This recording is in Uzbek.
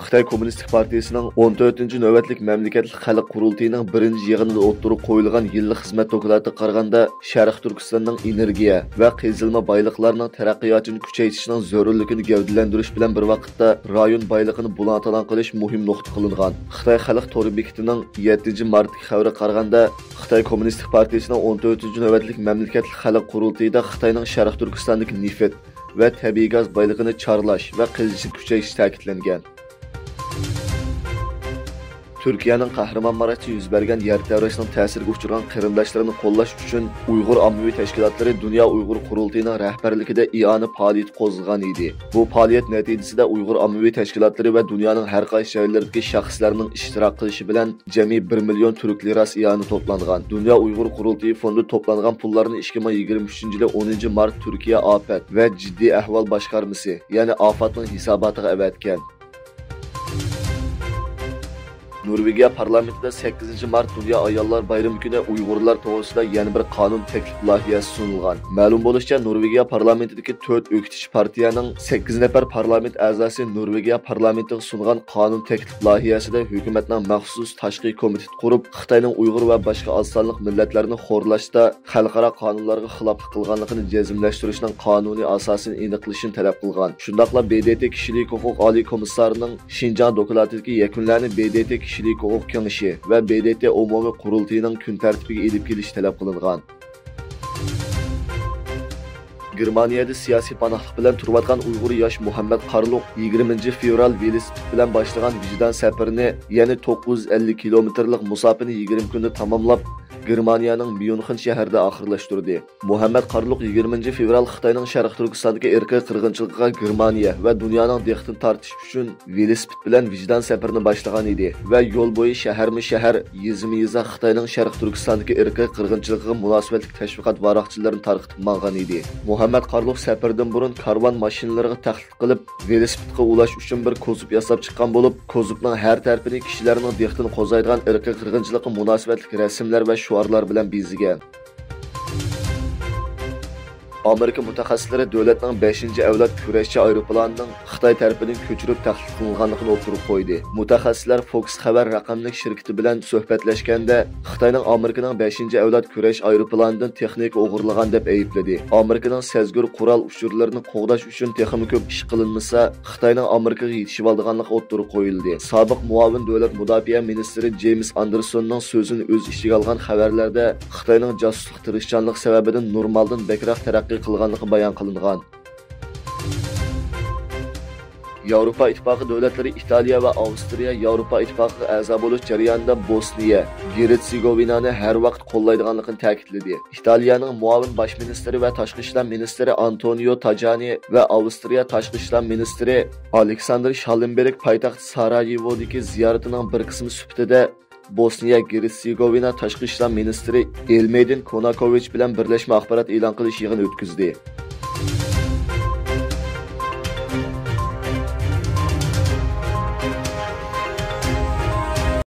Xitoy Kommunistik Partiyasining 14-navbatlik mamlakatlik xalq qurultayining 1-yig'inida o'ttirib qo'yilgan yillik xizmat doklatiga qaraganda, Sharq Turkistonning energiya va qazilma boyliqlarining taraqqiyotini kuchaytirishning zarurligini gavdalantirish bilan bir vaqtda rayon boyligini bulantalan qilish muhim nuqta qilingan. Xitoy xalq to'ri bekitining 7-martdagi xabariga qaraganda, Xitoy Kommunistik Partiyasining 14-navbatlik mamlakatlik xalq qurultayida Xitoyning Sharq Turkistondagi neft va tabiiy gaz boyligini chorlash va qazishni kuchaytirish ta'kidlangan. Türkiye'nin Kahramanmaraş'ta yüz bergen yer teröristinin ta'siriga uchragan qarindoshlarni qo'llash uchun Uyg'ur ommaviy tashkilotlari Dunyo Uyg'ur qurultayining rahbarligida i'oni faoliyat qo'zg'agan edi. Bu faoliyat natijasida Uyg'ur ommaviy tashkilotlari va dunyoning har qaysi joylaridagi shaxslarning ishtirok qilishi bilan jami 1 million turk lirasi i'oni to'plangan. Dunyo Uyg'ur qurultayi fondi to'plangan pullarni 2023-yil 10 mart Turkiya afat va jiddiy ahvol boshqarmasi, ya'ni ofatning hisobotiga avatgan. Norvegiya parlamentida 8 mart Dünya Ayollar Bayrami kuni Uyg'urlar to'g'risida yana bir qonun taklif loyihasi sunilgan. Ma'lum bo'lishicha, Norvegiya parlamentidagi 4 o'qitish partiyaning 8 nafar parlament a'zosi Norvegiya parlamentiga sungan qonun taklif loyihasida hukumatning maxsus tashqi komitet qurib, Xitoyning Uyg'ur va boshqa oz sonli millatlarni xo'rlashda xalqaro qonunlarga xiloflik qilganligini jazmlashtirishning qonuniy asosini aniqlashni talab qilgan. Shundaqla BDT kishilik huquq oliy komissarining Xinjiang dokladidagi yakunlarni BDT kishilik huquq kengashi va BDT umumiy qurultayining kun tartibiga elib kelish talab qilingan. Germaniyada siyosiy panohlik bilan turayotgan Uyg'ur yosh Muhammad Qarluq 20 fevral velosiped bilan boshlagan vijdon safarini, ya'ni 950 kilometrlik musofani 20 kunda tamomlab, Germaniyaning Myunxen shahrida oxirlashtirdi. Muhammad Qarluq 20 fevral Xitoyning Sharq Turkistondagi irqiy qirg'inchiligiga Germaniya va dunyoning diqqatini tortish uchun velosiped bilan vijdon safarini boshlagan edi va yo'l bo'yi shahar yezma-yeza Xitoyning Sharq Turkistondagi irqiy qirg'inchiligiga munosabatli tashviqot varoqchilarini tarqatib mangan edi. Muhammad Qarluq safardan burun karvon mashinalariga tahdid qilib, velosipedga ulash uchun bir kozub yasab chiqqan bo'lib, kozubning har tarafini kishilarning diqqatini qo'zg'aydigan irqiy qirg'inchilikqa munosabatli rasmlar va shuarlar bilan bezigan. Amerika mutaxassislari davlatning 5-avlod kurashchi aeroplanining Xitoy tarafidan ko'chirib taklif qilinganligini o'tirib qo'ydi. Mutaxassislar Fox xabar raqamli shirkati bilan suhbatlashganda Xitoyning Amerikaning 5-avlod kurash aeroplanidan texnika o'g'irlagan deb aybladi. Amerikaning sezgur qurol uchurlarini qo'g'dash uchun texnika ko'p ish qilinmasa, Xitoyning Amerikaga yetishib olganligi o'tirib qo'yildi. Sobiq muavin davlat mudofaa ministri James Andersonning so'zini o'z ichiga olgan xabarlarda Xitoyning josuslik tirishchanlik sababidan normaldan bekroq taraqqiy qilganligi bayon qilingan. Yevropa Ittifoqi davlatlari Italiya va Avstriya Yevropa Ittifoqiga a'zo bo'lish jarayonida Bosniya, Hersegovinani har vaqt qo'llaydiganligini ta'kidladi. Italiyaning muavin bosh ministri va tashqi ishlar ministri Antonio Tajani va Avstriya tashqi ishlar ministri Aleksandr Shallenberg poytaxt Sarayevodagi ziyaratining bir qismi sifatida Bosniya Hersegovina tashqi ishlar ministri Elmedin Konakovic bilan birlashma axborot e'lon qilish yig'ini o'tkazdi.